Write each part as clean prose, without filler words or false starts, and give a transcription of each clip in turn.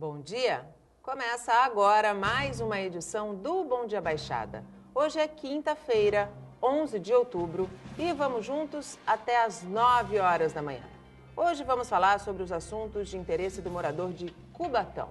Bom dia! Começa agora mais uma edição do Bom Dia Baixada. Hoje é quinta-feira, 11 de outubro e vamos juntos até às 9 horas da manhã. Hoje vamos falar sobre os assuntos de interesse do morador de Cubatão.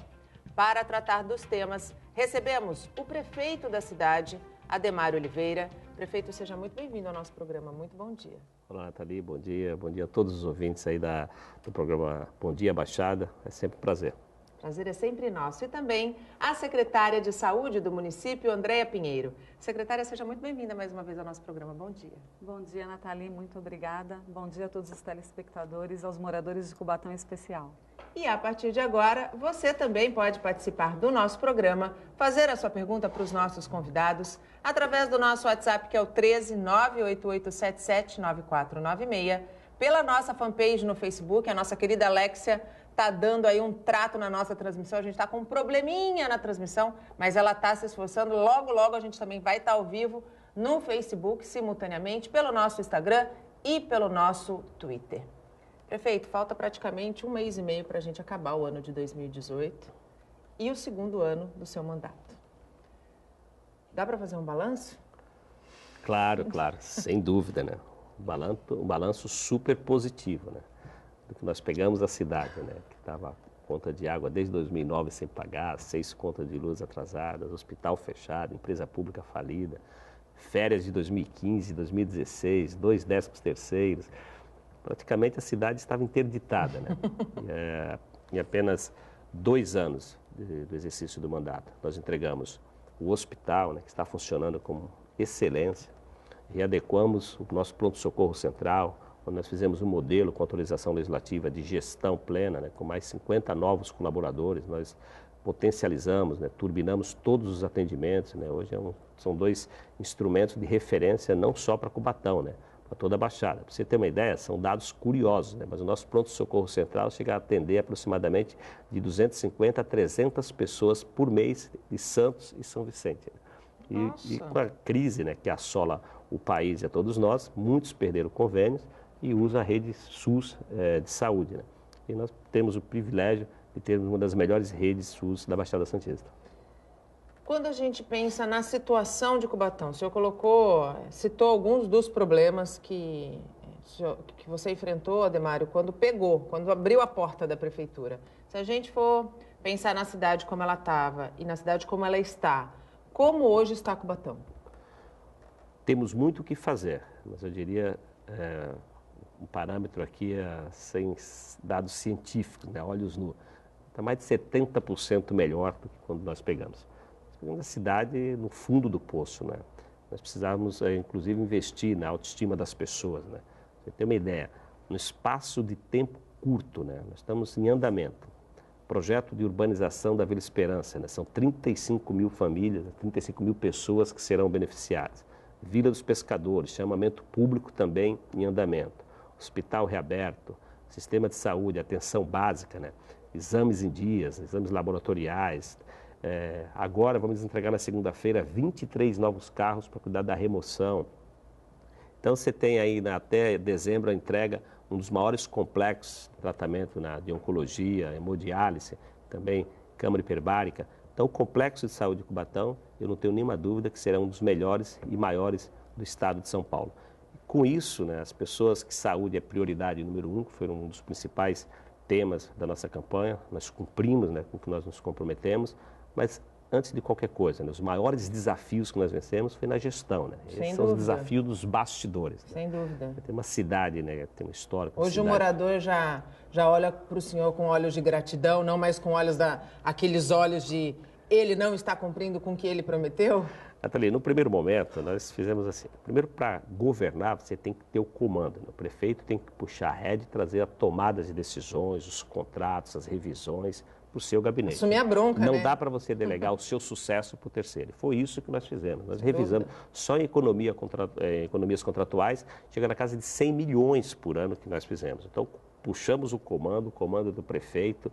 Para tratar dos temas, recebemos o prefeito da cidade, Ademar Oliveira. Prefeito, seja muito bem-vindo ao nosso programa. Muito bom dia. Olá, Nathalie. Bom dia a todos os ouvintes aí do programa Bom Dia Baixada. É sempre um prazer. Prazer é sempre nosso. E também a secretária de Saúde do município, Andréia Pinheiro. Secretária, seja muito bem-vinda mais uma vez ao nosso programa. Bom dia. Bom dia, Nathalie. Muito obrigada. Bom dia a todos os telespectadores, aos moradores de Cubatão em especial. E a partir de agora, você também pode participar do nosso programa, fazer a sua pergunta para os nossos convidados, através do nosso WhatsApp, que é o 13988779496, pela nossa fanpage no Facebook. A nossa querida Alexia está dando aí um trato na nossa transmissão. A gente está com um probleminha na transmissão, mas ela está se esforçando. Logo a gente também vai estar ao vivo no Facebook, simultaneamente, pelo nosso Instagram e pelo nosso Twitter. Prefeito, falta praticamente um mês e meio para a gente acabar o ano de 2018 e o segundo ano do seu mandato. Dá para fazer um balanço? Claro, sem dúvida, né? Um balanço super positivo, né? Do que nós pegamos a cidade, né? Que estava conta de água desde 2009 sem pagar, 6 contas de luz atrasadas, hospital fechado, empresa pública falida, férias de 2015, 2016, 2 13º. Praticamente a cidade estava interditada, né? Em apenas 2 anos do exercício do mandato, nós entregamos o hospital, né, que está funcionando com excelência, readequamos o nosso pronto-socorro central, onde nós fizemos um modelo com autorização legislativa de gestão plena, né, com mais 50 novos colaboradores, nós potencializamos, né, turbinamos todos os atendimentos, né, hoje são 2 instrumentos de referência não só para Cubatão, né, para toda a Baixada. Para você ter uma ideia, são dados curiosos, né, mas o nosso pronto-socorro central chega a atender aproximadamente de 250 a 300 pessoas por mês de Santos e São Vicente. Né? E com a crise, né, que assola o país e a todos nós, muitos perderam convênios e usam a rede SUS de saúde. Né? E nós temos o privilégio de termos uma das melhores redes SUS da Baixada Santista. Quando a gente pensa na situação de Cubatão, o senhor citou alguns dos problemas que você enfrentou, Ademário, quando abriu a porta da prefeitura. Se a gente for pensar na cidade como ela estava e na cidade como ela está, como hoje está Cubatão? Temos muito o que fazer, mas eu diria um parâmetro aqui sem dados científicos, né, olhos nus. Está mais de 70% melhor do que quando nós pegamos. Uma cidade no fundo do poço, né? Nós precisávamos, inclusive, investir na autoestima das pessoas, né? Você tem uma ideia, no espaço de tempo curto, né? Nós estamos em andamento. Projeto de urbanização da Vila Esperança, né? São 35 mil famílias, 35 mil pessoas que serão beneficiadas. Vila dos Pescadores, chamamento público também em andamento. Hospital reaberto, sistema de saúde, atenção básica, né? Exames em dias, exames laboratoriais. Agora vamos entregar na segunda-feira 23 novos carros para cuidar da remoção. Então você tem aí até dezembro a entrega um dos maiores complexos de tratamento de oncologia, hemodiálise, também câmara hiperbárica. Então o complexo de saúde de Cubatão, eu não tenho nenhuma dúvida que será um dos melhores e maiores do estado de São Paulo. Com isso, né, as pessoas que saúde é prioridade número 1, que foi um dos principais temas da nossa campanha, nós cumprimos, né, com o que nós nos comprometemos. Mas, antes de qualquer coisa, né, os maiores desafios que nós vencemos foi na gestão. Né? Esses são os desafios dos bastidores. Sem dúvida. Tem uma cidade, né, tem uma história. Hoje o morador já olha para o senhor com olhos de gratidão, não mais com aqueles olhos de ele não está cumprindo com o que ele prometeu? Nathalie, no primeiro momento, nós fizemos assim. Primeiro, para governar, você tem que ter o comando. Né? O prefeito tem que puxar a rédea e trazer a tomada de decisões, os contratos, as revisões para o seu gabinete. Assumir a bronca, Não né? dá para você delegar o seu sucesso para o terceiro. Foi isso que nós fizemos. Nós revisamos só em economias contratuais, chega na casa de 100 milhões por ano que nós fizemos. Então, puxamos o comando do prefeito,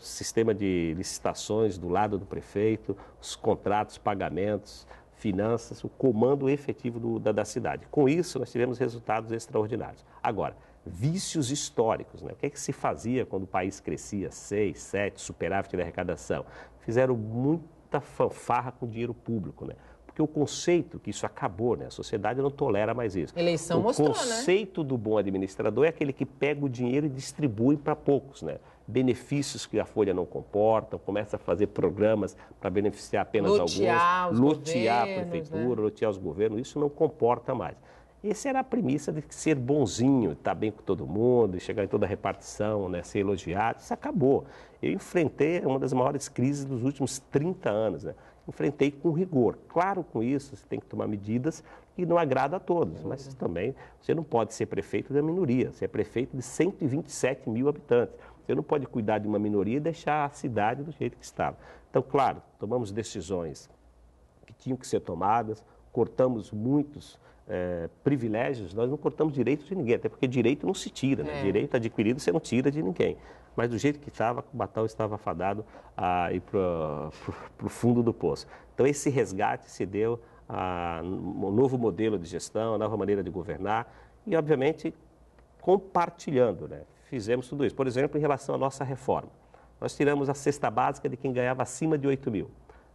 sistema de licitações do lado do prefeito, os contratos, pagamentos, finanças, o comando efetivo da cidade. Com isso, nós tivemos resultados extraordinários. Agora, vícios históricos, né? O que é que se fazia quando o país crescia 6, 7, superávit de arrecadação? Fizeram muita fanfarra com dinheiro público, né? Porque o conceito que isso acabou, né? A sociedade não tolera mais isso. Eleição mostrou, né? O conceito do bom administrador é aquele que pega o dinheiro e distribui para poucos, né? Benefícios que a Folha não comporta, começa a fazer programas para beneficiar apenas alguns, lotear a prefeitura, né? Lotear os governos, isso não comporta mais. Essa era a premissa de ser bonzinho, estar bem com todo mundo, chegar em toda a repartição, né, ser elogiado. Isso acabou. Eu enfrentei uma das maiores crises dos últimos 30 anos. Né? Enfrentei com rigor. Claro, com isso, você tem que tomar medidas que não agrada a todos, mas também você não pode ser prefeito da minoria. Você é prefeito de 127 mil habitantes. Você não pode cuidar de uma minoria e deixar a cidade do jeito que estava. Então, claro, tomamos decisões que tinham que ser tomadas, cortamos muitos privilégios, nós não cortamos direitos de ninguém, até porque direito não se tira, né? Direito adquirido você não tira de ninguém. Mas do jeito que estava, Cubatão estava fadado a ir para o fundo do poço. Então esse resgate se deu a um novo modelo de gestão, a nova maneira de governar e, obviamente, compartilhando, né? Fizemos tudo isso. Por exemplo, em relação à nossa reforma. Nós tiramos a cesta básica de quem ganhava acima de 8 mil.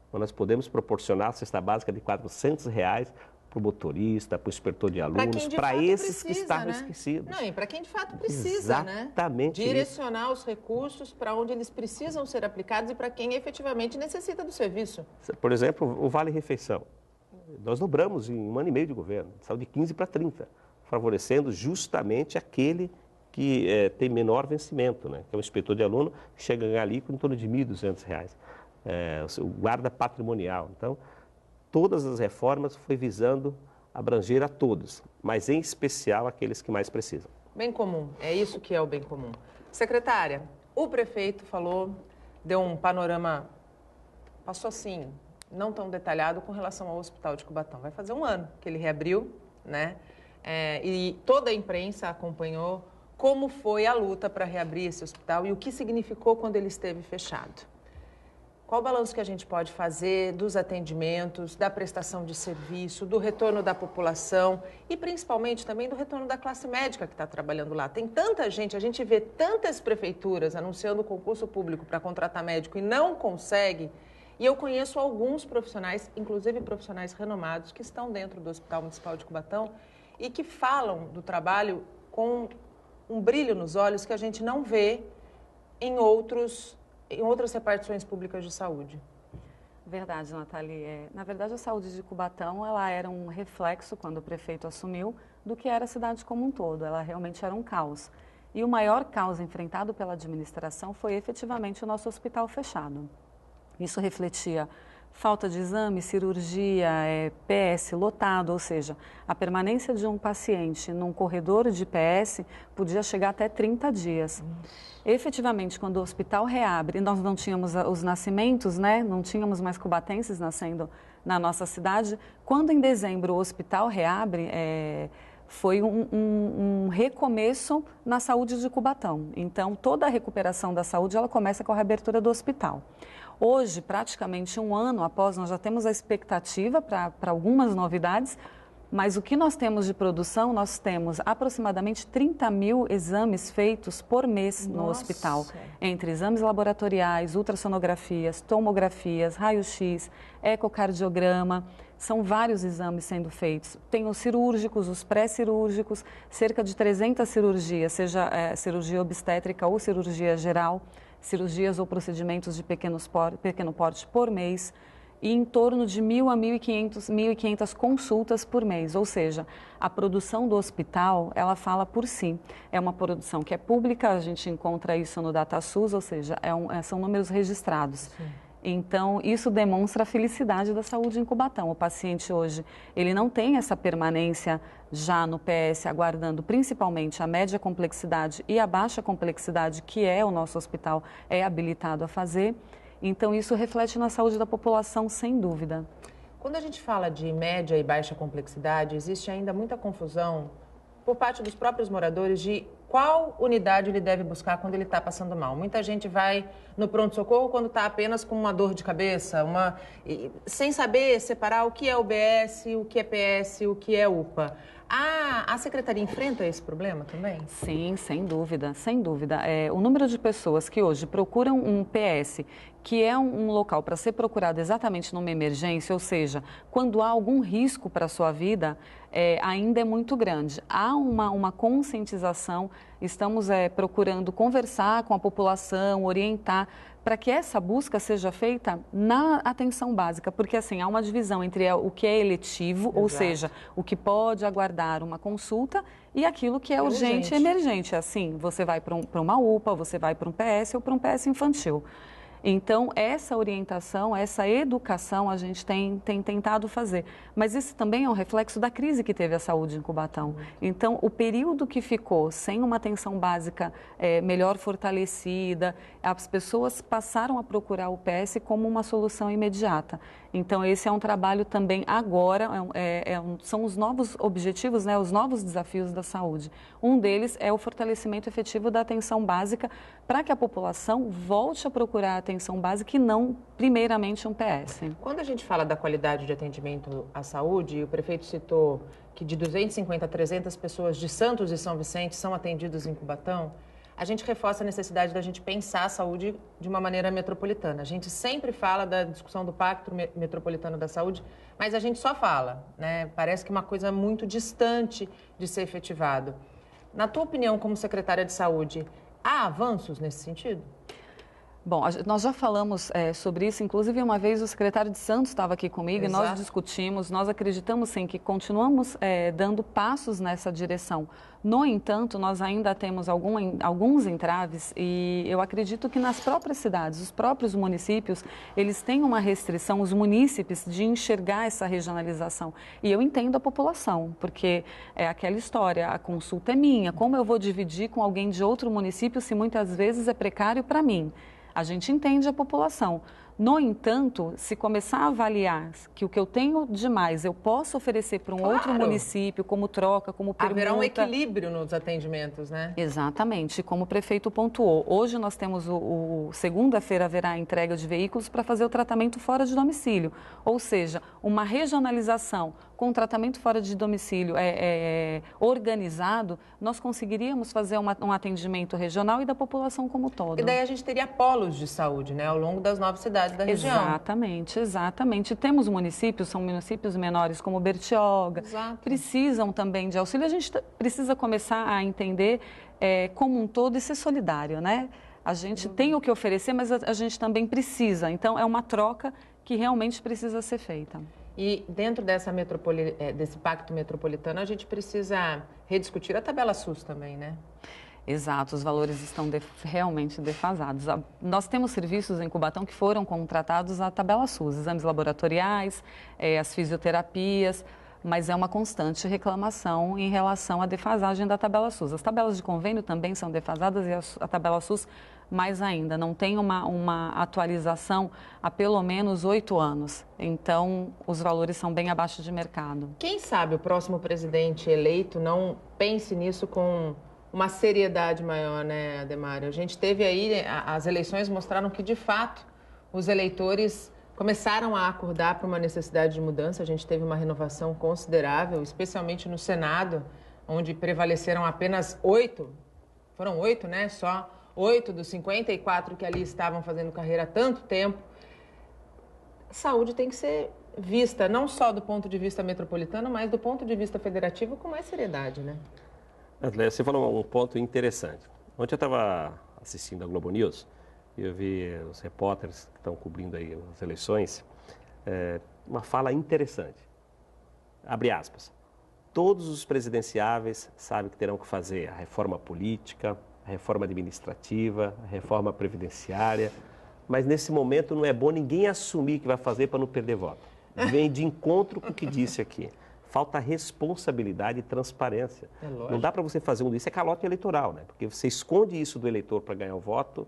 Então, nós podemos proporcionar a cesta básica de R$400 para o motorista, para o inspetor de alunos, para esses que estavam esquecidos. Não, e para quem de fato precisa, Exatamente né? Direcionar os recursos para onde eles precisam ser aplicados e para quem efetivamente necessita do serviço. Por exemplo, o Vale Refeição. Nós dobramos em 1 ano e meio de governo, saiu de 15 para 30, favorecendo justamente aquele que tem menor vencimento, né? Que é o inspetor de aluno, que chega a ganhar ali com em torno de R$1.200. O guarda patrimonial. Então, todas as reformas foi visando abranger a todos, mas em especial aqueles que mais precisam. Bem comum, é isso que é o bem comum. Secretária, o prefeito falou, deu um panorama, passou assim, não tão detalhado com relação ao Hospital de Cubatão. Vai fazer 1 ano que ele reabriu, né? E toda a imprensa acompanhou como foi a luta para reabrir esse hospital e o que significou quando ele esteve fechado. Qual o balanço que a gente pode fazer dos atendimentos, da prestação de serviço, do retorno da população e principalmente também do retorno da classe médica que está trabalhando lá? Tem tanta gente, a gente vê tantas prefeituras anunciando concurso público para contratar médico e não consegue. E eu conheço alguns profissionais, inclusive profissionais renomados, que estão dentro do Hospital Municipal de Cubatão e que falam do trabalho com um brilho nos olhos que a gente não vê em outras repartições públicas de saúde. Verdade, Nathalie. Na verdade, a saúde de Cubatão ela era um reflexo, quando o prefeito assumiu, do que era a cidade como um todo. Ela realmente era um caos. E o maior caos enfrentado pela administração foi efetivamente o nosso hospital fechado. Isso refletia falta de exame, cirurgia, PS lotado, ou seja, a permanência de um paciente num corredor de PS podia chegar até 30 dias. Efetivamente, quando o hospital reabre, nós não tínhamos os nascimentos, né? Não tínhamos mais cubatenses nascendo na nossa cidade. Quando em dezembro o hospital reabre, foi um recomeço na saúde de Cubatão. Então, toda a recuperação da saúde, ela começa com a reabertura do hospital. Hoje, praticamente 1 ano após, nós já temos a expectativa para algumas novidades, mas o que nós temos de produção, nós temos aproximadamente 30 mil exames feitos por mês no hospital, entre exames laboratoriais, ultrassonografias, tomografias, raio-x, ecocardiograma, são vários exames sendo feitos. Tem os cirúrgicos, os pré-cirúrgicos, cerca de 300 cirurgias, seja cirurgia obstétrica ou cirurgia geral, cirurgias ou procedimentos de pequeno porte por mês, e em torno de 1.000 a 1.500 consultas por mês. Ou seja, a produção do hospital, ela fala por si. É uma produção que é pública, a gente encontra isso no DataSUS, ou seja, são números registrados. Sim. Então, isso demonstra a felicidade da saúde em Cubatão. O paciente hoje, ele não tem essa permanência já no PS, aguardando principalmente a média complexidade e a baixa complexidade, que o nosso hospital é habilitado a fazer. Então, isso reflete na saúde da população, sem dúvida. Quando a gente fala de média e baixa complexidade, existe ainda muita confusão por parte dos próprios moradores de qual unidade ele deve buscar quando ele está passando mal. Muita gente vai no pronto-socorro quando está apenas com uma dor de cabeça, sem saber separar o que é UBS, o que é PS, o que é UPA. A secretaria enfrenta esse problema também? Sim, sem dúvida, sem dúvida. O número de pessoas que hoje procuram um PS, que é um local para ser procurado exatamente numa emergência, ou seja, quando há algum risco para a sua vida, ainda é muito grande. Há uma conscientização, estamos procurando conversar com a população, orientar, para que essa busca seja feita na atenção básica, porque assim, há uma divisão entre o que é eletivo, Exato. ou seja, o que pode aguardar uma consulta e aquilo que é urgente e emergente. Assim, você vai para uma UPA, você vai para um PS ou para um PS infantil. Então, essa orientação, essa educação a gente tem tentado fazer. Mas isso também é um reflexo da crise que teve a saúde em Cubatão. Então, o período que ficou sem uma atenção básica melhor fortalecida, as pessoas passaram a procurar o PS como uma solução imediata. Então, esse é um trabalho também agora, são os novos objetivos, né, os novos desafios da saúde. Um deles é o fortalecimento efetivo da atenção básica para que a população volte a procurar a atenção básica e não, primeiramente, um PS. Quando a gente fala da qualidade de atendimento à saúde, o prefeito citou que de 250 a 300 pessoas de Santos e São Vicente são atendidas em Cubatão, a gente reforça a necessidade da gente pensar a saúde de uma maneira metropolitana. A gente sempre fala da discussão do Pacto Metropolitano da Saúde, mas a gente só fala, né? Parece que é uma coisa muito distante de ser efetivado. Na tua opinião, como secretária de Saúde, há avanços nesse sentido? Bom, nós já falamos sobre isso, inclusive uma vez o secretário de Santos estava aqui comigo. Exato. E nós discutimos, nós acreditamos sim que continuamos dando passos nessa direção. No entanto, nós ainda temos alguns entraves e eu acredito que nas próprias cidades, os próprios municípios, eles têm uma restrição, os munícipes, de enxergar essa regionalização. E eu entendo a população, porque é aquela história, a consulta é minha, como eu vou dividir com alguém de outro município se muitas vezes é precário para mim? A gente entende a população. No entanto, se começar a avaliar que o que eu tenho de mais eu posso oferecer para um outro município, como troca, como permuta... Haverá um equilíbrio nos atendimentos, né? Exatamente, como o prefeito pontuou. Hoje nós temos segunda-feira haverá a entrega de veículos para fazer o tratamento fora de domicílio. Ou seja, uma regionalização com tratamento fora de domicílio organizado, nós conseguiríamos fazer um atendimento regional e da população como todo. E daí a gente teria polos de saúde, né, ao longo das 9 cidades da região. Exatamente, exatamente. Temos municípios, são municípios menores como Bertioga, exato, precisam também de auxílio. A gente precisa começar a entender como um todo e ser solidário, né? A gente tem o que oferecer, mas a gente também precisa. Então, é uma troca que realmente precisa ser feita. E dentro desse pacto metropolitano, a gente precisa rediscutir a tabela SUS também, né? Exato, os valores estão realmente defasados. Nós temos serviços em Cubatão que foram contratados à tabela SUS, exames laboratoriais, as fisioterapias, mas é uma constante reclamação em relação à defasagem da tabela SUS. As tabelas de convênio também são defasadas e a tabela SUS mais ainda, não tem uma atualização há pelo menos 8 anos. Então, os valores são bem abaixo de mercado. Quem sabe o próximo presidente eleito não pense nisso com uma seriedade maior, né, Ademário? A gente teve aí, as eleições mostraram que, de fato, os eleitores começaram a acordar para uma necessidade de mudança. A gente teve uma renovação considerável, especialmente no Senado, onde prevaleceram apenas 8, foram 8, né, só 8 dos 54 que ali estavam fazendo carreira há tanto tempo. A saúde tem que ser vista, não só do ponto de vista metropolitano, mas do ponto de vista federativo, com mais seriedade, né? Você falou um ponto interessante. Ontem eu estava assistindo a Globo News e eu vi os repórteres que estão cobrindo aí as eleições, uma fala interessante. Abre aspas. Todos os presidenciáveis sabem que terão que fazer a reforma política, a reforma administrativa, a reforma previdenciária, mas nesse momento não é bom ninguém assumir que vai fazer para não perder voto. Vem de encontro com o que disse aqui. Falta responsabilidade e transparência. Não dá para você fazer isso, é calote eleitoral, né? Porque você esconde isso do eleitor para ganhar o voto.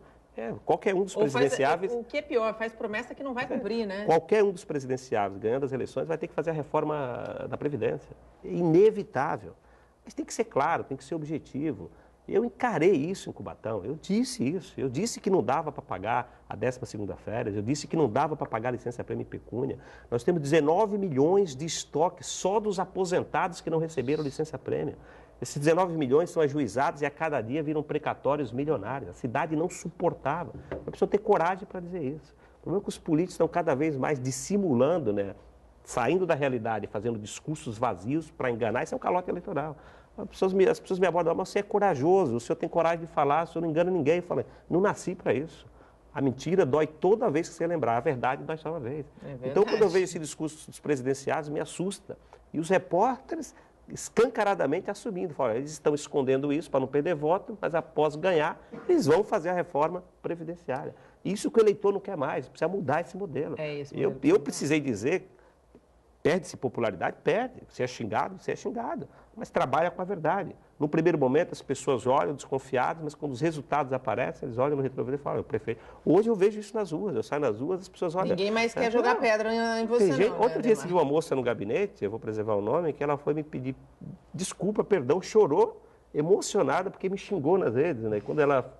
Qualquer um dos presidenciáveis... O que é pior, faz promessa que não vai cumprir, né? Qualquer um dos presidenciáveis ganhando as eleições vai ter que fazer a reforma da Previdência. É inevitável. Mas tem que ser claro, tem que ser objetivo. Eu encarei isso em Cubatão, eu disse isso. Eu disse que não dava para pagar a 12ª férias, eu disse que não dava para pagar a licença-prêmio e pecúnia. Nós temos 19 milhões de estoque só dos aposentados que não receberam licença-prêmio. Esses 19 milhões são ajuizados e a cada dia viram precatórios milionários. A cidade não suportava. A pessoa ter coragem para dizer isso. O problema é que os políticos estão cada vez mais dissimulando, né? Saindo da realidade, fazendo discursos vazios para enganar. Isso é um calote eleitoral. As pessoas me abordam, mas você é corajoso, o senhor tem coragem de falar, o senhor não engana ninguém. Eu falei, não nasci para isso. A mentira dói toda vez que você lembrar, a verdade dói só uma vez. Então, quando eu vejo esse discurso dos presidenciários, me assusta. E os repórteres escancaradamente assumindo, falam, eles estão escondendo isso para não perder voto, mas após ganhar, eles vão fazer a reforma previdenciária. Isso que o eleitor não quer mais, precisa mudar esse modelo. Eu precisei dizer, perde-se popularidade? Perde. Você é xingado? Você é xingado. Mas trabalha com a verdade. No primeiro momento, as pessoas olham desconfiadas, mas quando os resultados aparecem, eles olham no retrovisor e falam, prefeito. Hoje eu vejo isso nas ruas. Eu saio nas ruas, as pessoas olham. Ninguém mais quer jogar pedra em você, não. Outro dia, eu vi uma moça no gabinete, eu vou preservar o nome, que ela foi me pedir desculpa, perdão, chorou, emocionada, porque me xingou nas redes, né? Quando ela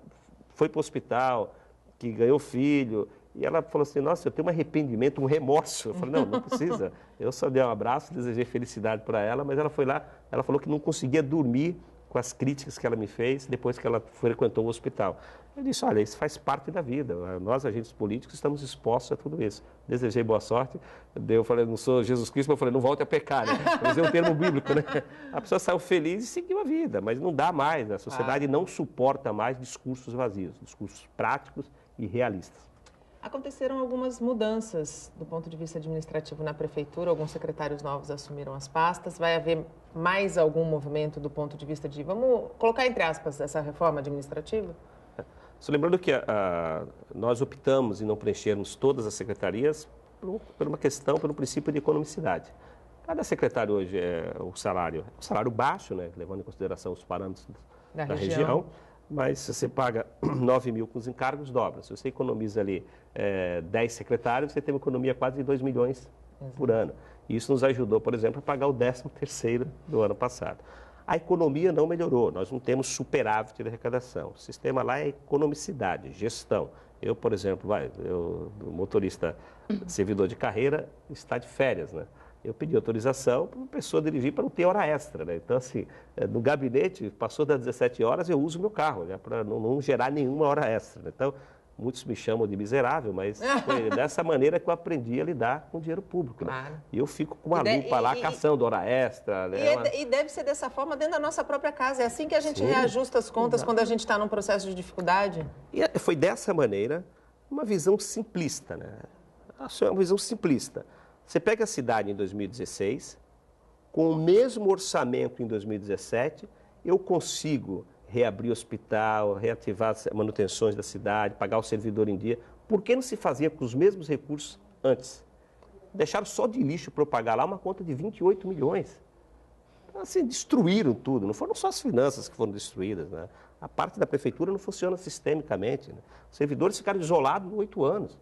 foi para o hospital, que ganhou filho, e ela falou assim, nossa, eu tenho um arrependimento, um remorso. Eu falei, não precisa. Eu só dei um abraço, desejei felicidade para ela, mas ela foi lá, ela falou que não conseguia dormir com as críticas que ela me fez depois que ela frequentou o hospital. Eu disse, olha, isso faz parte da vida. Nós, agentes políticos, estamos expostos a tudo isso. Desejei boa sorte. Eu falei, não sou Jesus Cristo, mas eu falei, não volte a pecar, né? Mas é um termo bíblico, né? A pessoa saiu feliz e seguiu a vida, mas não dá mais. A sociedade não suporta mais discursos vazios, discursos práticos e realistas. Aconteceram algumas mudanças do ponto de vista administrativo na prefeitura, alguns secretários novos assumiram as pastas. Vai haver mais algum movimento do ponto de vista de, vamos colocar entre aspas, essa reforma administrativa? Só lembrando que nós optamos em não preenchermos todas as secretarias por uma questão, pelo princípio de economicidade. Cada secretário hoje é um salário baixo, né, levando em consideração os parâmetros da região. Mas se você paga 9 mil com os encargos, dobra. Se você economiza ali 10 secretários, você tem uma economia quase de 2 milhões por ano. E isso nos ajudou, por exemplo, a pagar o 13º do ano passado. A economia não melhorou, nós não temos superávit de arrecadação. O sistema lá é economicidade, gestão. Eu, por exemplo, o motorista servidor de carreira está de férias, né? Eu pedi autorização para uma pessoa dirigir para não ter hora extra, né? Então, assim, no gabinete, passou das 17 horas, eu uso o meu carro, né? Para não gerar nenhuma hora extra, né? Então, muitos me chamam de miserável, mas foi dessa maneira que eu aprendi a lidar com o dinheiro público, né? Claro. E eu fico com uma lupa lá, caçando hora extra. Né? E deve ser dessa forma dentro da nossa própria casa. É assim que a gente reajusta as contas quando a gente está num processo de dificuldade? E foi dessa maneira, uma visão simplista, né? Uma visão simplista. Você pega a cidade em 2016, com o mesmo orçamento em 2017, eu consigo reabrir o hospital, reativar as manutenções da cidade, pagar o servidor em dia. Por que não se fazia com os mesmos recursos antes? Deixaram só de lixo para eu pagar lá uma conta de 28 milhões. Então, assim, destruíram tudo. Não foram só as finanças que foram destruídas, né? A parte da prefeitura não funciona sistemicamente, né? Os servidores ficaram isolados 8 anos.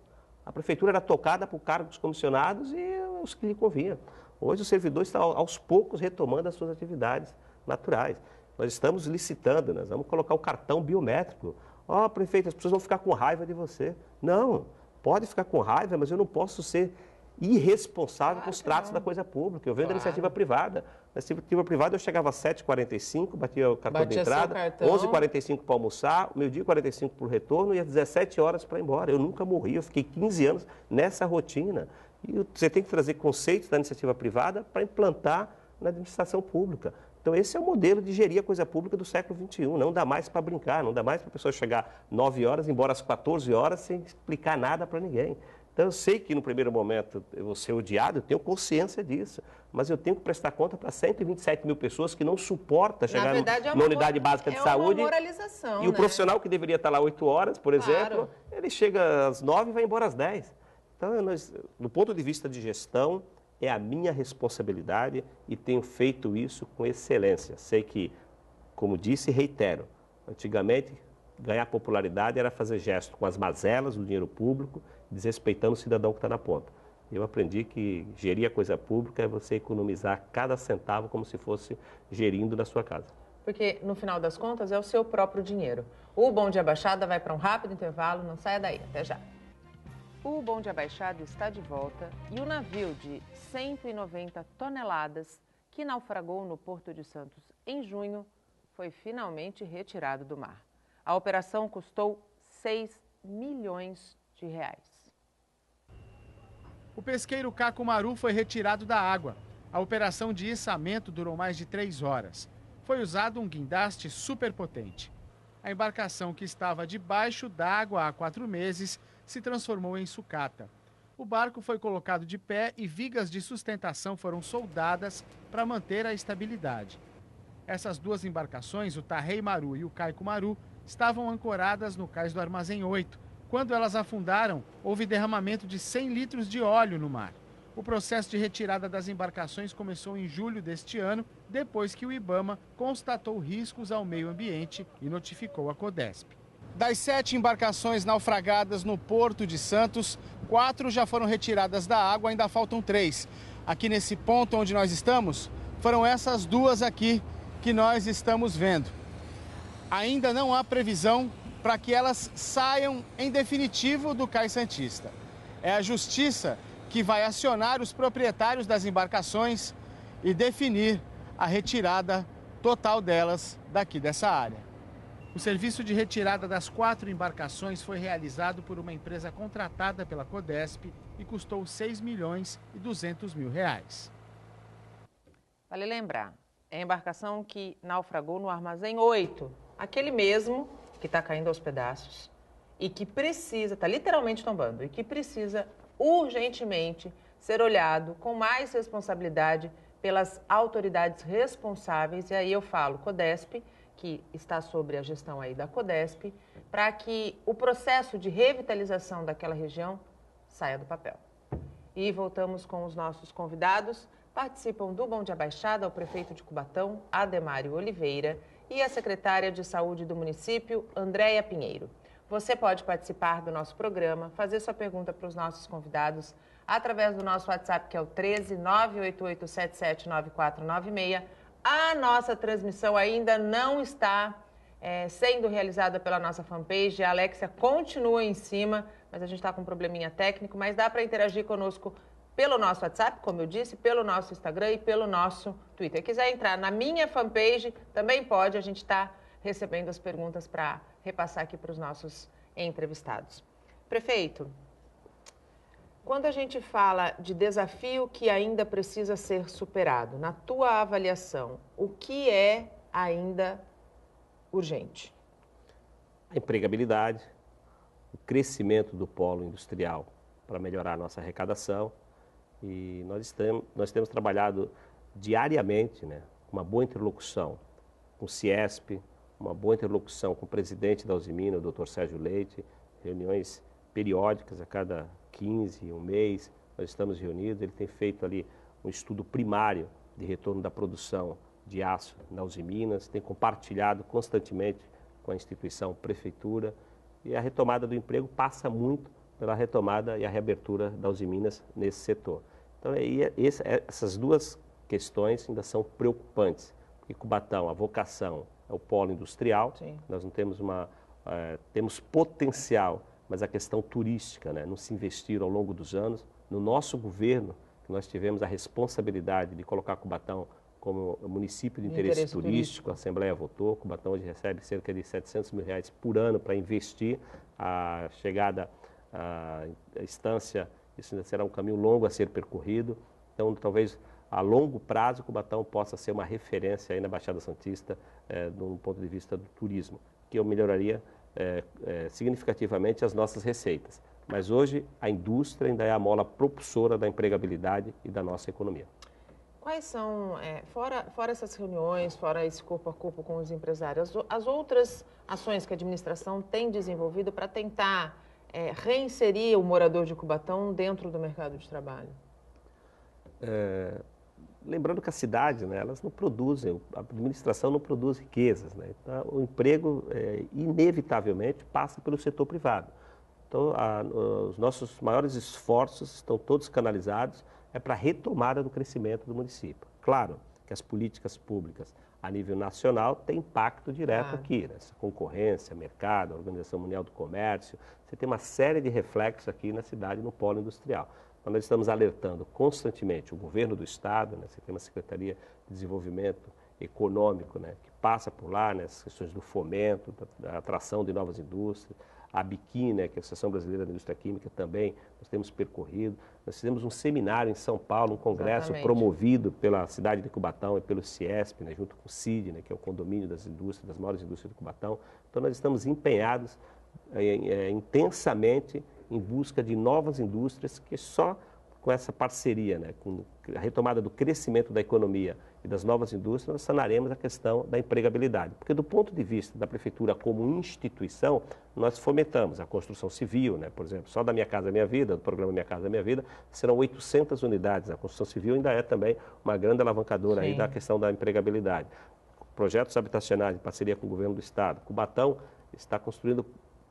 A prefeitura era tocada por cargos comissionados e os que lhe convinham. Hoje o servidor está aos poucos retomando as suas atividades naturais. Nós estamos licitando, nós vamos colocar o cartão biométrico. Ó, prefeito, as pessoas vão ficar com raiva de você. Não, pode ficar com raiva, mas eu não posso ser irresponsável com os tratos da coisa pública. Eu vendo a iniciativa privada. Na iniciativa privada eu chegava às 7h45, batia o cartão de entrada, 11h45 para almoçar, meio-dia e 45 para o retorno e às 17 horas para ir embora. Eu nunca morri, eu fiquei 15 anos nessa rotina. E você tem que trazer conceitos da iniciativa privada para implantar na administração pública. Então esse é o modelo de gerir a coisa pública do século XXI. Não dá mais para brincar, não dá mais para a pessoa chegar 9 horas, embora às 14 horas, sem explicar nada para ninguém. Então, eu sei que no primeiro momento eu vou ser odiado, eu tenho consciência disso, mas eu tenho que prestar conta para 127 mil pessoas que não suportam chegar na unidade básica de saúde. É uma moralização, e o profissional que deveria estar lá 8 horas, por exemplo, ele chega às 9 e vai embora às 10. Então, do ponto de vista de gestão, é a minha responsabilidade e tenho feito isso com excelência. Sei que, como disse e reitero, antigamente ganhar popularidade era fazer gesto com as mazelas do dinheiro público, desrespeitando o cidadão que está na ponta. Eu aprendi que gerir a coisa pública é você economizar cada centavo como se fosse gerindo na sua casa. porque no final das contas é o seu próprio dinheiro. O Bom Dia Baixada vai para um rápido intervalo, não saia daí, até já. O Bom Dia Baixada está de volta e o navio de 190 toneladas que naufragou no Porto de Santos em junho foi finalmente retirado do mar. A operação custou 6 milhões de reais. O pesqueiro Caco Maru foi retirado da água. A operação de içamento durou mais de 3 horas. Foi usado um guindaste superpotente. A embarcação, que estava debaixo d'água há 4 meses, se transformou em sucata. O barco foi colocado de pé e vigas de sustentação foram soldadas para manter a estabilidade. Essas 2 embarcações, o Tarrei Maru e o Caico Maru, estavam ancoradas no cais do Armazém 8. Quando elas afundaram, houve derramamento de 100 litros de óleo no mar. O processo de retirada das embarcações começou em julho deste ano, depois que o IBAMA constatou riscos ao meio ambiente e notificou a Codesp. Das 7 embarcações naufragadas no Porto de Santos, 4 já foram retiradas da água, ainda faltam 3. Aqui nesse ponto onde nós estamos, foram essas 2 aqui que nós estamos vendo. Ainda não há previsão para que elas saiam em definitivo do Cais Santista. É a Justiça que vai acionar os proprietários das embarcações e definir a retirada total delas daqui dessa área. O serviço de retirada das 4 embarcações foi realizado por uma empresa contratada pela Codesp e custou 6 milhões e 200 mil reais. Vale lembrar, é a embarcação que naufragou no Armazém 8, aquele mesmo que está caindo aos pedaços e que precisa, está literalmente tombando, e que precisa urgentemente ser olhado com mais responsabilidade pelas autoridades responsáveis, e aí eu falo Codesp, que está sobre a gestão aí da Codesp, para que o processo de revitalização daquela região saia do papel. E voltamos com os nossos convidados. Participam do Bom Dia Baixada o prefeito de Cubatão, Ademário Oliveira, e a secretária de Saúde do município, Andréia Pinheiro. Você pode participar do nosso programa, fazer sua pergunta para os nossos convidados através do nosso WhatsApp, que é o 13 988779496. A nossa transmissão ainda não está sendo realizada pela nossa fanpage. A Alexia continua em cima, mas a gente está com um probleminha técnico, mas dá para interagir conosco pelo nosso WhatsApp, como eu disse, pelo nosso Instagram e pelo nosso Twitter. Se quiser entrar na minha fanpage, também pode. A gente está recebendo as perguntas para repassar aqui para os nossos entrevistados. Prefeito, quando a gente fala de desafio que ainda precisa ser superado, na tua avaliação, o que é ainda urgente? A empregabilidade, o crescimento do polo industrial para melhorar a nossa arrecadação. E nós temos trabalhado diariamente, né, uma boa interlocução com o Ciesp, uma boa interlocução com o presidente da Usimina, o Dr. Sérgio Leite, reuniões periódicas a cada 15, um mês, nós estamos reunidos. Ele tem feito ali um estudo primário de retorno da produção de aço na Usiminas, tem compartilhado constantemente com a instituição prefeitura, e a retomada do emprego passa muito pela retomada e a reabertura da Usiminas nesse setor. Então, essas 2 questões ainda são preocupantes, porque Cubatão, a vocação é o polo industrial. Sim. Nós não temos temos potencial, mas a questão turística, né, não se investir ao longo dos anos. No nosso governo, que nós tivemos a responsabilidade de colocar Cubatão como município de interesse turístico, a Assembleia votou, Cubatão hoje recebe cerca de 700 mil reais por ano para investir. A chegada à estância, isso ainda será um caminho longo a ser percorrido. Então, talvez a longo prazo, Cubatão possa ser uma referência aí na Baixada Santista, do ponto de vista do turismo, que eu melhoraria significativamente as nossas receitas. Mas hoje a indústria ainda é a mola propulsora da empregabilidade e da nossa economia. Quais são, fora essas reuniões, fora esse corpo a corpo com os empresários, as outras ações que a administração tem desenvolvido para tentar reinserir o morador de Cubatão dentro do mercado de trabalho? Lembrando que a cidade, né, elas não produzem, a administração não produz riquezas, né? Então, o emprego, inevitavelmente, passa pelo setor privado. Então, os nossos maiores esforços estão todos canalizados para a retomada do crescimento do município. Claro que as políticas públicas, a nível nacional tem impacto direto aqui, né? Essa concorrência, mercado, a Organização Mundial do Comércio, você tem uma série de reflexos aqui na cidade, no polo industrial. Então, nós estamos alertando constantemente o governo do Estado, né? Você tem uma Secretaria de Desenvolvimento Econômico, né? Que passa por lá, né? As questões do fomento, da atração de novas indústrias, a ABIQUIM, né? Que é a Associação Brasileira da Indústria Química, também nós temos percorrido. Nós fizemos um seminário em São Paulo, um congresso promovido pela cidade de Cubatão e pelo CIESP, né? Junto com o CID, né? Que é o condomínio das indústrias, das maiores indústrias de Cubatão. Então, nós estamos empenhados intensamente em busca de novas indústrias que só com essa parceria, né, com a retomada do crescimento da economia e das novas indústrias, nós sanaremos a questão da empregabilidade. Porque do ponto de vista da Prefeitura como instituição, nós fomentamos a construção civil, né, por exemplo, só da Minha Casa Minha Vida, do programa Minha Casa Minha Vida, serão 800 unidades. A construção civil ainda é também uma grande alavancadora aí da questão da empregabilidade. Projetos habitacionais em parceria com o governo do Estado. Cubatão está construindo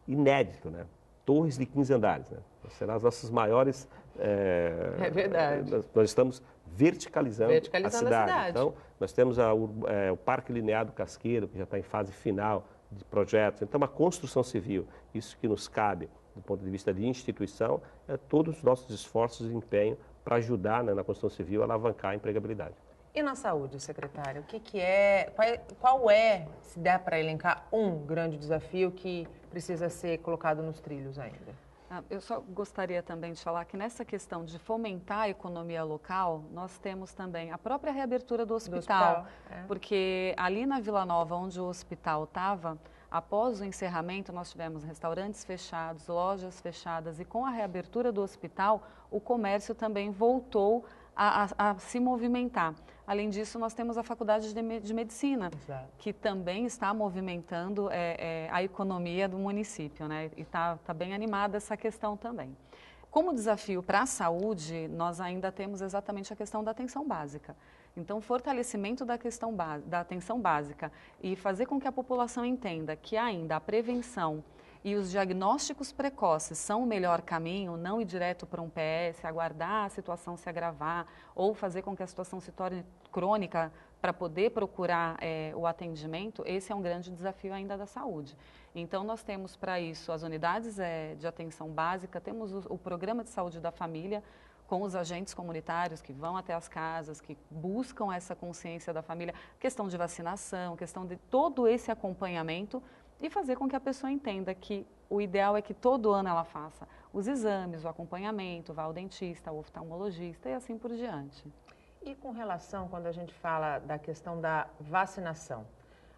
inédito, né? Torres de 15 andares, né? Serão as nossas maiores... É verdade. Nós estamos verticalizando a cidade. Então, nós temos o Parque Linear do Casqueiro, que já está em fase final de projetos. Então, a construção civil, isso que nos cabe do ponto de vista de instituição, é todos os nossos esforços e empenho para ajudar, né, na construção civil a alavancar a empregabilidade. E na saúde, secretário, o que é, qual é, se der para elencar, um grande desafio que precisa ser colocado nos trilhos ainda? Eu só gostaria também de falar que nessa questão de fomentar a economia local, nós temos também a própria reabertura do hospital. Porque ali na Vila Nova, onde o hospital estava, após o encerramento, nós tivemos restaurantes fechados, lojas fechadas, e com a reabertura do hospital, o comércio também voltou a se movimentar. Além disso, nós temos a Faculdade de Medicina, que também está movimentando a economia do município, né? E está bem animada essa questão também. Como desafio para a saúde, nós ainda temos exatamente a questão da atenção básica. Então, fortalecimento da questão da atenção básica e fazer com que a população entenda que ainda a prevenção e os diagnósticos precoces são o melhor caminho, não ir direto para um PS, aguardar a situação se agravar ou fazer com que a situação se torne crônica para poder procurar o atendimento, esse é um grande desafio ainda da saúde. Então, nós temos para isso as unidades de atenção básica, temos o programa de saúde da família, com os agentes comunitários que vão até as casas, que buscam essa consciência da família, questão de vacinação, questão de todo esse acompanhamento, e fazer com que a pessoa entenda que o ideal é que todo ano ela faça os exames, o acompanhamento, vá ao dentista, ao oftalmologista e assim por diante. E com relação, quando a gente fala da questão da vacinação,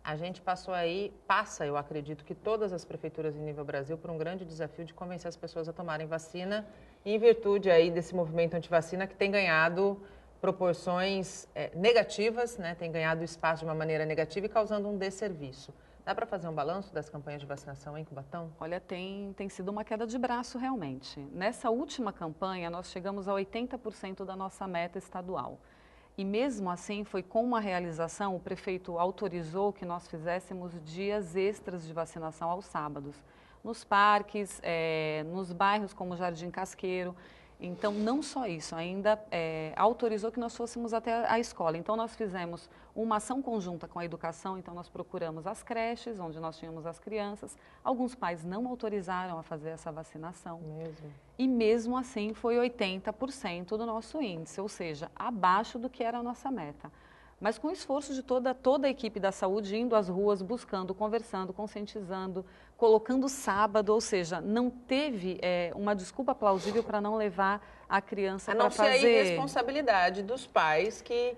a gente passa, eu acredito que todas as prefeituras em nível Brasil, por um grande desafio de convencer as pessoas a tomarem vacina, em virtude aí desse movimento antivacina que tem ganhado proporções negativas, né? Tem ganhado espaço de uma maneira negativa e causando um desserviço. Dá para fazer um balanço das campanhas de vacinação em Cubatão? Olha, tem sido uma queda de braço realmente. Nessa última campanha, nós chegamos a 80% da nossa meta estadual. E mesmo assim, foi com uma realização, o prefeito autorizou que nós fizéssemos dias extras de vacinação aos sábados. Nos parques, nos bairros como Jardim Casqueiro. Então, não só isso, ainda autorizou que nós fôssemos até a escola. Então, nós fizemos uma ação conjunta com a educação, então nós procuramos as creches, onde nós tínhamos as crianças. Alguns pais não autorizaram a fazer essa vacinação. E mesmo assim, foi 80% do nosso índice, ou seja, abaixo do que era a nossa meta. Mas com o esforço de toda a equipe da saúde, indo às ruas, buscando, conversando, conscientizando, colocando sábado, ou seja, não teve uma desculpa plausível para não levar a criança para fazer... A não ser a irresponsabilidade dos pais que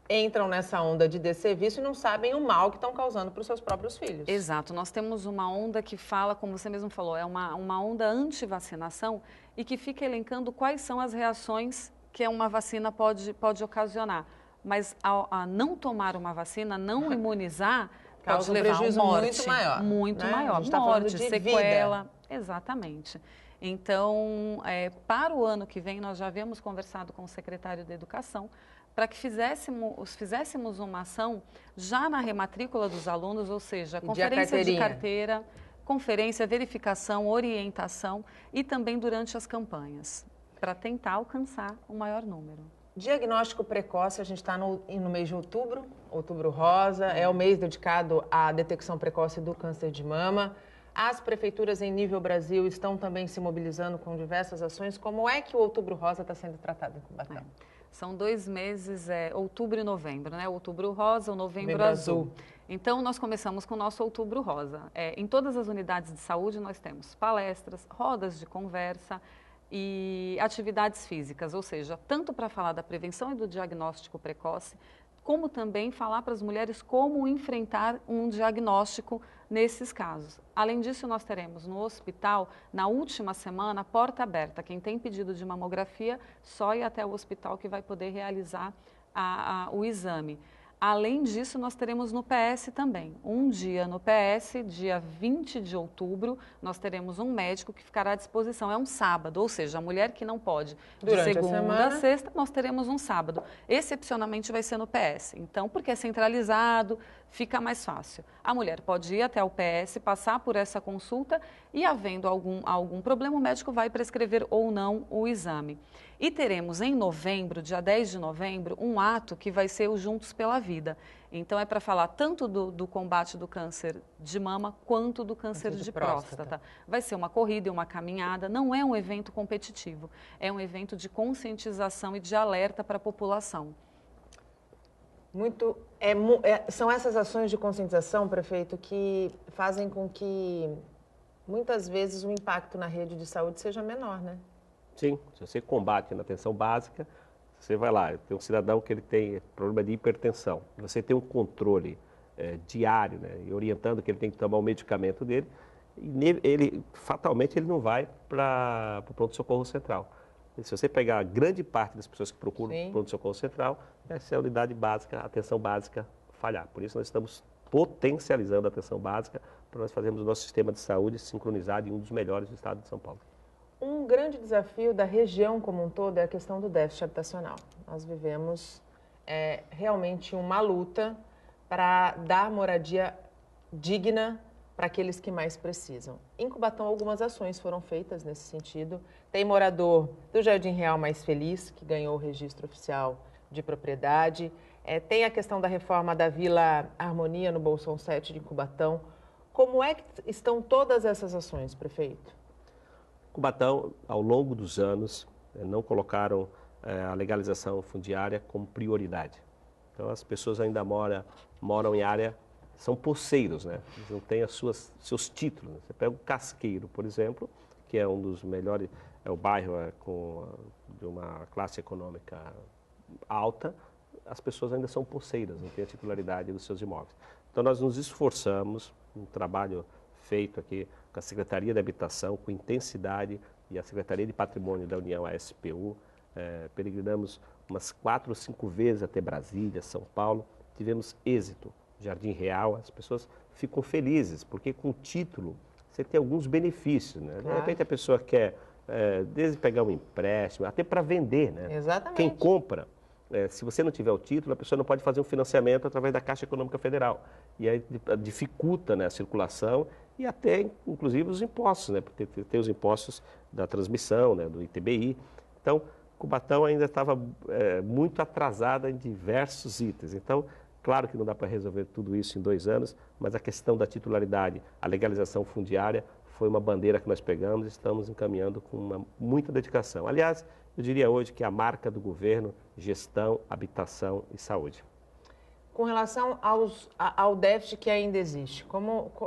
entram nessa onda de desserviço e não sabem o mal que estão causando para os seus próprios filhos. Exato, nós temos uma onda que fala, como você mesmo falou, é uma onda anti-vacinação e que fica elencando quais são as reações que uma vacina pode ocasionar. Mas a não tomar uma vacina, não imunizar, pode levar a um morte muito maior. Muito né? maior. A gente tá morte, de sequela. Vida. Exatamente. Então, para o ano que vem, nós já havíamos conversado com o secretário de Educação para que fizéssemos uma ação já na rematrícula dos alunos, ou seja, conferência de carteira, conferência, verificação, orientação e também durante as campanhas, para tentar alcançar um maior número. Diagnóstico precoce, a gente está no mês de outubro, outubro rosa, é o mês dedicado à detecção precoce do câncer de mama. As prefeituras em nível Brasil estão também se mobilizando com diversas ações. Como é que o outubro rosa está sendo tratado em Cubatão? São 2 meses, outubro e novembro, né? Outubro rosa, o novembro azul. Então, nós começamos com o nosso outubro rosa. Em todas as unidades de saúde, nós temos palestras, rodas de conversa e atividades físicas, ou seja, tanto para falar da prevenção e do diagnóstico precoce, como também falar para as mulheres como enfrentar um diagnóstico nesses casos. Além disso, nós teremos no hospital, na última semana, porta aberta. Quem tem pedido de mamografia, só ir até o hospital que vai poder realizar o exame. Além disso, nós teremos no PS também. Um dia no PS, dia 20 de outubro, nós teremos um médico que ficará à disposição. É um sábado, ou seja, a mulher que não pode de segunda a sexta, nós teremos um sábado. Excepcionalmente vai ser no PS. Então, porque é centralizado, fica mais fácil. A mulher pode ir até o PS, passar por essa consulta e, havendo algum problema, o médico vai prescrever ou não o exame. E teremos em novembro, dia 10 de novembro, um ato que vai ser o Juntos pela Vida. Então, é para falar tanto do combate do câncer de mama quanto do câncer de próstata. Vai ser uma corrida e uma caminhada, não é um evento competitivo, é um evento de conscientização e de alerta para a população. São essas ações de conscientização, prefeito, que fazem com que, muitas vezes, o impacto na rede de saúde seja menor, né? Sim, se você combate na atenção básica, você vai lá, tem um cidadão que ele tem problema de hipertensão, você tem um controle diário, né, e orientando que ele tem que tomar o medicamento dele, e fatalmente ele não vai para o pronto-socorro central. E se você pegar a grande parte das pessoas que procuram o pronto-socorro central, essa é a unidade básica, a atenção básica falhar. Por isso nós estamos potencializando a atenção básica para nós fazermos o nosso sistema de saúde sincronizado em um dos melhores do estado de São Paulo. Um grande desafio da região como um todo é a questão do déficit habitacional. Nós vivemos realmente uma luta para dar moradia digna para aqueles que mais precisam. Em Cubatão, algumas ações foram feitas nesse sentido. Tem morador do Jardim Real Mais Feliz, que ganhou o registro oficial de propriedade. Tem a questão da reforma da Vila Harmonia, no Bolsão 7 de Cubatão. Como é que estão todas essas ações, prefeito? Cubatão, ao longo dos anos, não colocaram a legalização fundiária como prioridade. Então, as pessoas ainda moram em área, são poceiros, né? Eles não têm seus títulos. Você pega o Casqueiro, por exemplo, que é um dos melhores, é o bairro de uma classe econômica alta, as pessoas ainda são poceiras, não têm a titularidade dos seus imóveis. Então, nós nos esforçamos, um trabalho feito aqui com a Secretaria de Habitação, com intensidade, e a Secretaria de Patrimônio da União, a SPU, peregrinamos umas 4 ou 5 vezes até Brasília, São Paulo, tivemos êxito. Jardim Real, as pessoas ficam felizes, porque com o título você tem alguns benefícios, né? De repente a pessoa quer, desde pegar um empréstimo, até para vender, né? Exatamente. Quem compra, se você não tiver o título, a pessoa não pode fazer um financiamento através da Caixa Econômica Federal. E aí dificulta, né, a circulação e até, inclusive, os impostos, né? Porque tem os impostos da transmissão, né, do ITBI. Então, Cubatão ainda estava muito atrasada em diversos itens. Então, claro que não dá para resolver tudo isso em 2 anos, mas a questão da titularidade, a legalização fundiária, foi uma bandeira que nós pegamos e estamos encaminhando com muita dedicação. Aliás, eu diria hoje que é a marca do governo, gestão, habitação e saúde. Com relação ao déficit que ainda existe,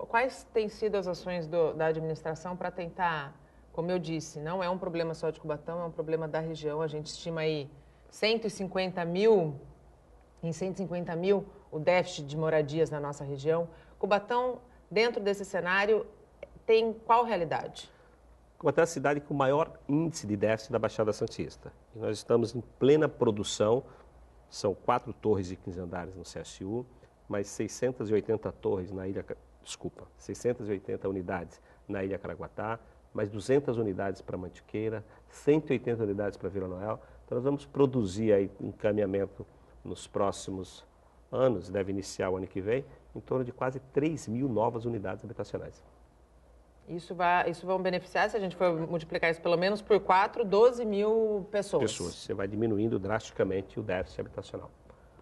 quais têm sido as ações da administração para tentar, como eu disse, não é um problema só de Cubatão, é um problema da região. A gente estima aí 150 mil o déficit de moradias na nossa região. Cubatão, dentro desse cenário, tem qual realidade? Cubatão é a cidade com o maior índice de déficit da Baixada Santista. E nós estamos em plena produção. São 4 torres de 15 andares no CSU, mais 680 unidades na Ilha Caraguatá, mais 200 unidades para Mantiqueira, 180 unidades para Vila Noel. Então, nós vamos produzir aí encaminhamento nos próximos anos, deve iniciar o ano que vem, em torno de quase 3.000 novas unidades habitacionais. Isso vão beneficiar, se a gente for multiplicar isso pelo menos por 4, 12 mil pessoas. Você vai diminuindo drasticamente o déficit habitacional.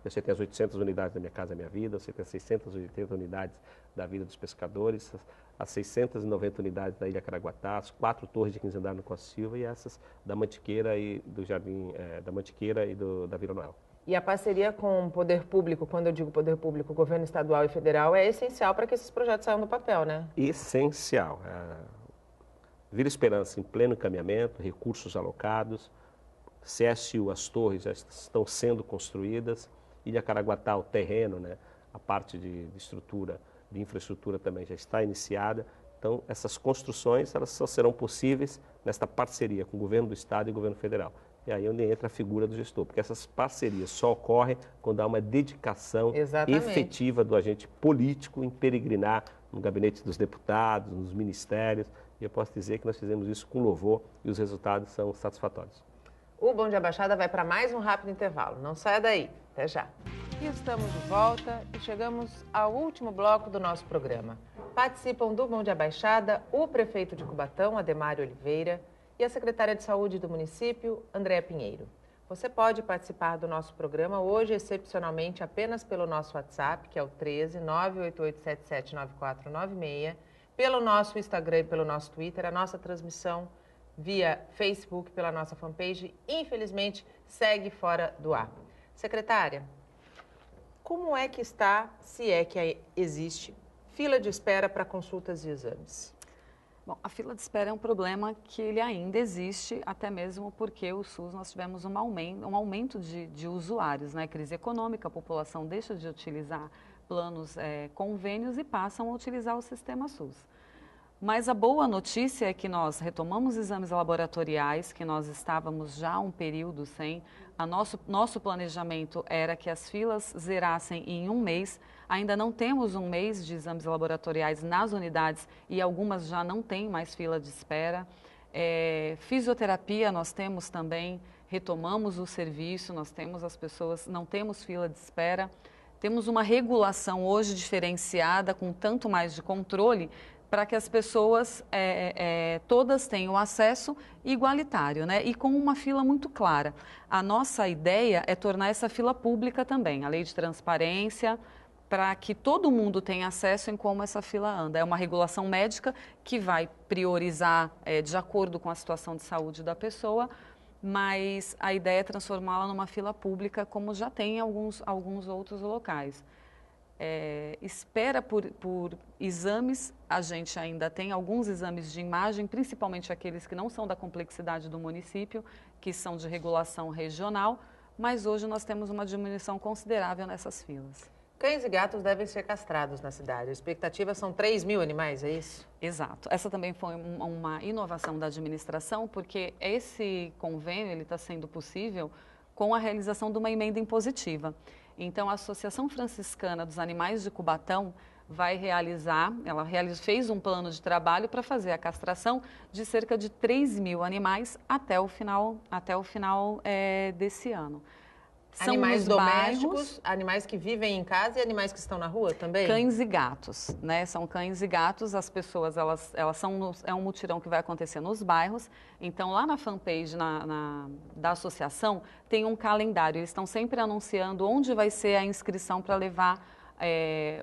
Você tem as 800 unidades da Minha Casa Minha Vida, você tem as 680 unidades da Vida dos Pescadores, as 690 unidades da Ilha Caraguatá, as 4 torres de 15 andares no Costa Silva e essas da Mantiqueira e do Jardim, da Mantiqueira e da Vila Noel. E a parceria com o poder público, quando eu digo poder público, governo estadual e federal, é essencial para que esses projetos saiam do papel, né? Essencial. Vila Esperança em pleno encaminhamento, recursos alocados, CSU, as torres já estão sendo construídas, Ilha Caraguatá, o terreno, né, a parte de estrutura, de infraestrutura também já está iniciada. Então, essas construções elas só serão possíveis nesta parceria com o governo do estado e o governo federal. E aí onde entra a figura do gestor, porque essas parcerias só ocorrem quando há uma dedicação efetiva do agente político em peregrinar no gabinete dos deputados, nos ministérios. E eu posso dizer que nós fizemos isso com louvor e os resultados são satisfatórios. O Bom Dia Baixada vai para mais um rápido intervalo. Não saia daí. Até já. E estamos de volta e chegamos ao último bloco do nosso programa. Participam do Bom Dia Baixada o prefeito de Cubatão, Ademário Oliveira, e a secretária de Saúde do município, Andréa Pinheiro. Você pode participar do nosso programa hoje, excepcionalmente, apenas pelo nosso WhatsApp, que é o 13 988779496, pelo nosso Instagram e pelo nosso Twitter, a nossa transmissão via Facebook, pela nossa fanpage, infelizmente, segue fora do ar. Secretária, como é que está, se é que existe, fila de espera para consultas e exames? Bom, a fila de espera é um problema que ele ainda existe, até mesmo porque o SUS nós tivemos um aumento de usuários, né? Crise econômica, a população deixa de utilizar planos, convênios e passam a utilizar o sistema SUS. Mas a boa notícia é que nós retomamos exames laboratoriais, que nós estávamos já um período sem. Nosso planejamento era que as filas zerassem em um mês. Ainda não temos um mês de exames laboratoriais nas unidades e algumas já não têm mais fila de espera. Fisioterapia nós temos também, retomamos o serviço, nós temos as pessoas, não temos fila de espera. Temos uma regulação hoje diferenciada, com tanto mais de controle, para que as pessoas todas tenham acesso igualitário, né? E com uma fila muito clara. A nossa ideia é tornar essa fila pública também, a lei de transparência, para que todo mundo tenha acesso em como essa fila anda. É uma regulação médica que vai priorizar de acordo com a situação de saúde da pessoa, mas a ideia é transformá-la numa fila pública, como já tem em alguns outros locais. Espera por exames, a gente ainda tem alguns exames de imagem, principalmente aqueles que não são da complexidade do município, que são de regulação regional, mas hoje nós temos uma diminuição considerável nessas filas. Cães e gatos devem ser castrados na cidade. A expectativa são 3 mil animais, é isso? Exato. Essa também foi uma inovação da administração, porque esse convênio está sendo possível com a realização de uma emenda impositiva. Então, a Associação Franciscana dos Animais de Cubatão vai fez um plano de trabalho para fazer a castração de cerca de 3 mil animais até o final desse ano. São animais domésticos, animais que vivem em casa e animais que estão na rua também? Cães e gatos, né? São cães e gatos, as pessoas, é um mutirão que vai acontecer nos bairros. Então, lá na fanpage da associação, tem um calendário. Eles estão sempre anunciando onde vai ser a inscrição para levar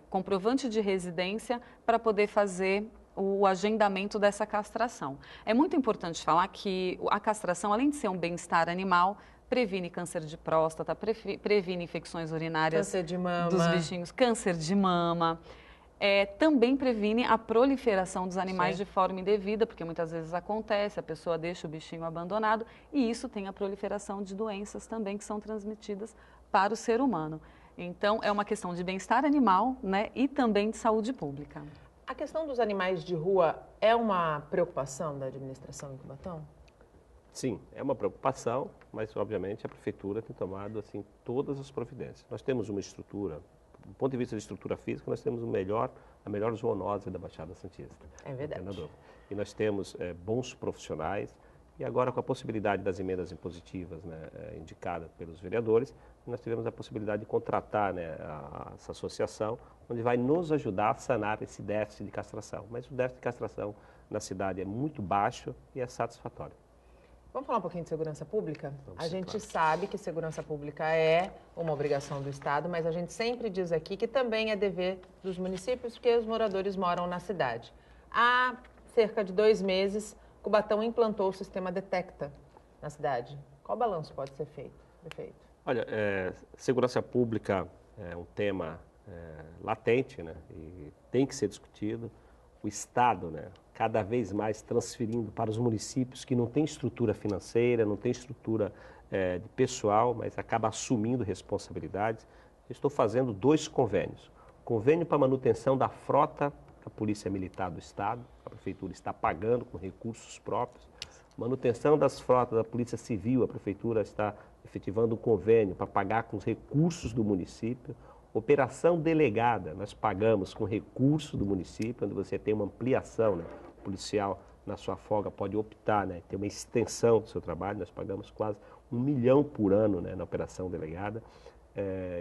comprovante de residência para poder fazer o agendamento dessa castração. É muito importante falar que a castração, além de ser um bem-estar animal, previne câncer de próstata, previne infecções urinárias dos bichinhos, câncer de mama. Também previne a proliferação dos animais de forma indevida, porque muitas vezes acontece, a pessoa deixa o bichinho abandonado e isso tem a proliferação de doenças também que são transmitidas para o ser humano. Então, é uma questão de bem-estar animal, né, e também de saúde pública. A questão dos animais de rua é uma preocupação da administração em Cubatão? Sim, é uma preocupação, mas obviamente a prefeitura tem tomado assim todas as providências. Nós temos uma estrutura, do ponto de vista de estrutura física, nós temos a melhor zoonose da Baixada Santista. É verdade. E nós temos bons profissionais e agora com a possibilidade das emendas impositivas, né, indicadas pelos vereadores, nós tivemos a possibilidade de contratar, né, essa associação, onde vai nos ajudar a sanar esse déficit de castração. Mas o déficit de castração na cidade é muito baixo e é satisfatório. Vamos falar um pouquinho de segurança pública? Vamos, A gente claro. sabe que segurança pública é uma obrigação do Estado, mas a gente sempre diz aqui que também é dever dos municípios, porque os moradores moram na cidade. Há cerca de 2 meses, Cubatão implantou o sistema Detecta na cidade. Qual balanço pode ser feito, prefeito? Olha, segurança pública é um tema latente, né, e tem que ser discutido. O Estado, né, cada vez mais transferindo para os municípios que não têm estrutura financeira, não têm estrutura de pessoal, mas acaba assumindo responsabilidades. Eu estou fazendo 2 convênios. Convênio para manutenção da frota da Polícia Militar do Estado, a Prefeitura está pagando com recursos próprios. Manutenção das frotas da Polícia Civil, a Prefeitura está efetivando um convênio para pagar com os recursos do município. Operação delegada, nós pagamos com recursos do município, onde você tem uma ampliação, né? O policial, na sua folga, pode optar, né? Ter uma extensão do seu trabalho, nós pagamos quase 1 milhão por ano, né? Na operação delegada.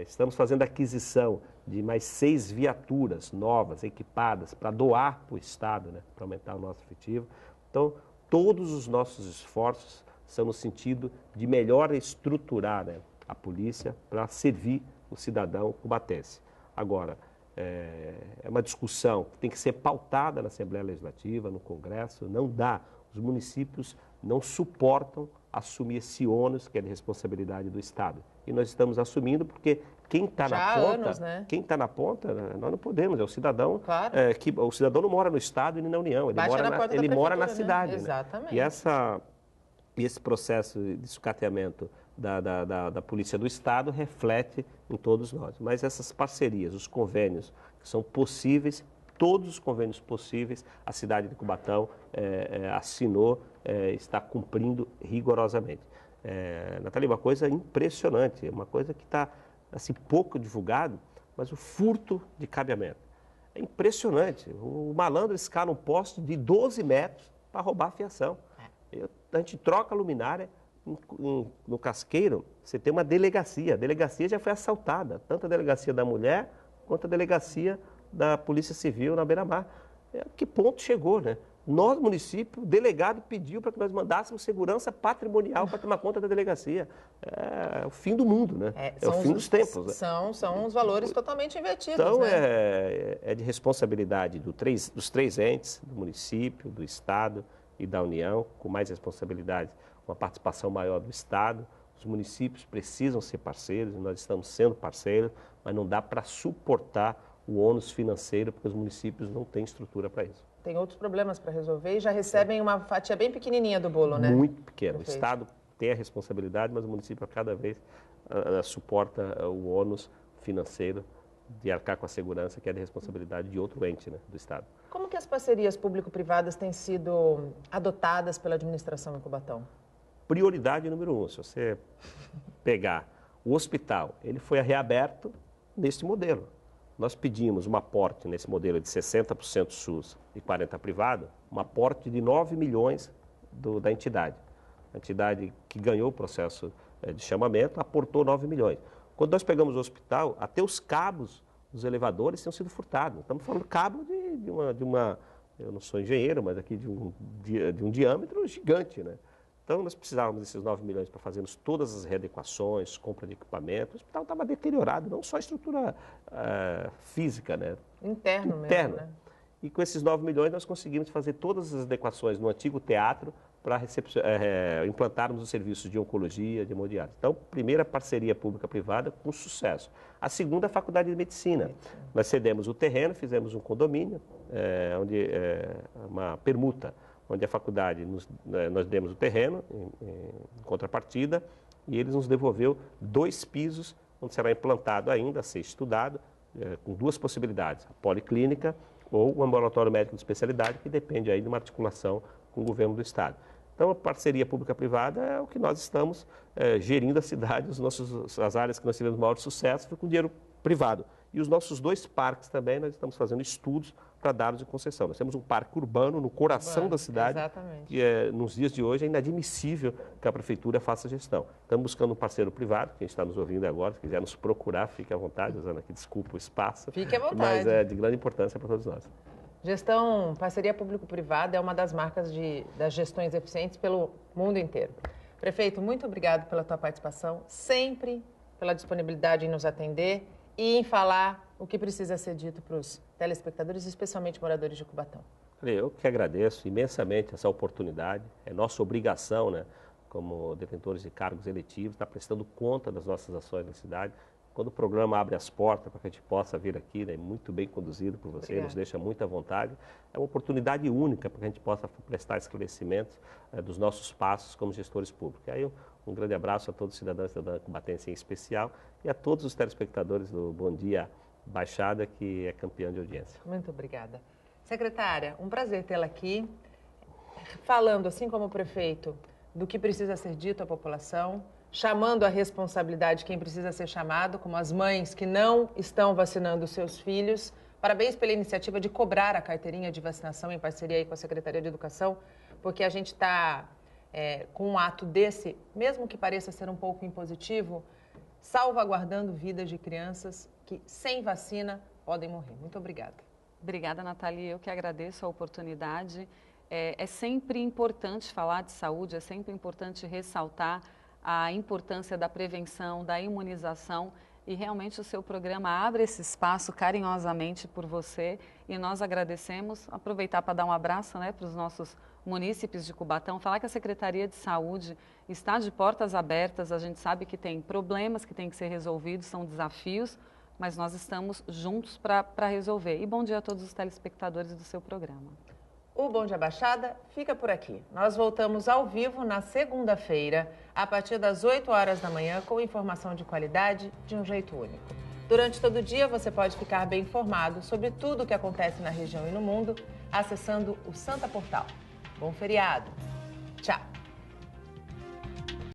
Estamos fazendo aquisição de mais 6 viaturas novas, equipadas, para doar para o Estado, né? Para aumentar o nosso efetivo. Então, todos os nossos esforços são no sentido de melhor estruturar, né, a polícia para servir o cidadão cubatense. Agora, é uma discussão que tem que ser pautada na Assembleia Legislativa, no Congresso, não dá. Os municípios não suportam assumir esse ônus que é de responsabilidade do Estado. E nós estamos assumindo porque quem está na ponta, anos, né? quem está na ponta, nós não podemos, é o cidadão, Claro. o cidadão não mora no Estado e nem na União, ele mora na cidade. Né? Exatamente. Né? E esse processo de sucateamento da Polícia do Estado reflete em todos nós. Mas essas parcerias, os convênios que são possíveis, todos os convênios possíveis, a cidade de Cubatão assinou, está cumprindo rigorosamente. Natália, uma coisa impressionante, uma coisa que está assim, pouco divulgado, mas o furto de cabeamento. É impressionante. O malandro escala um poste de 12 metros para roubar a fiação. A gente troca a luminária. No Casqueiro, você tem uma delegacia. A delegacia já foi assaltada, tanto a delegacia da mulher quanto a delegacia da Polícia Civil na Beira-Mar. Que ponto chegou, né? Nós, município, o delegado pediu para que nós mandássemos segurança patrimonial para tomar conta da delegacia. É o fim do mundo, né? É o fim dos tempos. Né? São os valores totalmente invertidos, então, né? é de responsabilidade dos 3 entes, do município, do Estado e da União, com mais responsabilidade, uma participação maior do Estado. Os municípios precisam ser parceiros, e nós estamos sendo parceiros, mas não dá para suportar o ônus financeiro, porque os municípios não têm estrutura para isso. Tem outros problemas para resolver e já recebem uma fatia bem pequenininha do bolo, né? Muito pequeno. Perfeito. O Estado tem a responsabilidade, mas o município cada vez suporta o ônus financeiro de arcar com a segurança, que é de responsabilidade de outro ente, né, do Estado. Como que as parcerias público-privadas têm sido adotadas pela administração em Cubatão? Prioridade número 1, se você pegar o hospital, ele foi reaberto neste modelo. Nós pedimos um aporte nesse modelo de 60% SUS e 40% privado, um aporte de 9 milhões da entidade. A entidade que ganhou o processo de chamamento aportou 9 milhões. Quando nós pegamos o hospital, até os cabos dos elevadores tinham sido furtados. Estamos falando de cabo de uma, eu não sou engenheiro, mas aqui de um diâmetro gigante, né? Então, nós precisávamos desses 9 milhões para fazermos todas as readequações, compra de equipamento. O hospital estava deteriorado, não só a estrutura física, né? Interno mesmo, né? E com esses 9 milhões, nós conseguimos fazer todas as adequações no antigo teatro para implantarmos os serviços de oncologia, de hemodiálise. Então, primeira parceria pública-privada com sucesso. A segunda, a Faculdade de Medicina. Nós cedemos o terreno, fizemos um condomínio, uma permuta, onde a faculdade, nós demos o terreno em contrapartida e eles nos devolveu 2 pisos, onde será implantado ainda, a ser estudado, com 2 possibilidades, a policlínica ou o ambulatório médico de especialidade, que depende aí de uma articulação com o governo do Estado. Então, a parceria pública-privada é o que nós estamos gerindo a cidade, as áreas que nós tivemos maior sucesso foi com dinheiro privado. E os nossos 2 parques também, nós estamos fazendo estudos para dados de concessão. Nós temos um parque urbano no coração da cidade, que nos dias de hoje é inadmissível que a prefeitura faça gestão. Estamos buscando um parceiro privado, quem está nos ouvindo agora, se quiser nos procurar, fique à vontade, Rosana, que desculpa o espaço. Fique à vontade. Mas é de grande importância para todos nós. Gestão, parceria público-privada é uma das marcas das gestões eficientes pelo mundo inteiro. Prefeito, muito obrigado pela tua participação, sempre pela disponibilidade em nos atender e em falar o que precisa ser dito para os telespectadores, especialmente moradores de Cubatão. Eu que agradeço imensamente essa oportunidade. É nossa obrigação, né, como detentores de cargos eletivos, estar prestando conta das nossas ações na cidade. Quando o programa abre as portas para que a gente possa vir aqui, né, muito bem conduzido por você, nos deixa muito à vontade. É uma oportunidade única para que a gente possa prestar esclarecimentos dos nossos passos como gestores públicos. E aí, um grande abraço a todos os cidadãos e cidadãs cubatenses em especial e a todos os telespectadores do Bom Dia Baixada, que é campeã de audiência. Muito obrigada. Secretária, um prazer tê-la aqui, falando, assim como o prefeito, do que precisa ser dito à população, chamando a responsabilidade quem precisa ser chamado, como as mães que não estão vacinando os seus filhos. Parabéns pela iniciativa de cobrar a carteirinha de vacinação em parceria aí com a Secretaria de Educação, porque a gente está com um ato desse, mesmo que pareça ser um pouco impositivo, salvaguardando vidas de crianças que sem vacina podem morrer. Muito obrigada. Obrigada, Nathalie. Eu que agradeço a oportunidade. É sempre importante falar de saúde, é sempre importante ressaltar a importância da prevenção, da imunização, e realmente o seu programa abre esse espaço carinhosamente por você e nós agradecemos. Aproveitar para dar um abraço, né, para os nossos munícipes de Cubatão, falar que a Secretaria de Saúde está de portas abertas, a gente sabe que tem problemas que têm que ser resolvidos, são desafios, mas nós estamos juntos para resolver. E bom dia a todos os telespectadores do seu programa. O Bom Dia Baixada fica por aqui. Nós voltamos ao vivo na segunda-feira, a partir das 8 horas da manhã, com informação de qualidade de um jeito único. Durante todo o dia, você pode ficar bem informado sobre tudo o que acontece na região e no mundo, acessando o Santa Portal. Bom feriado. Tchau.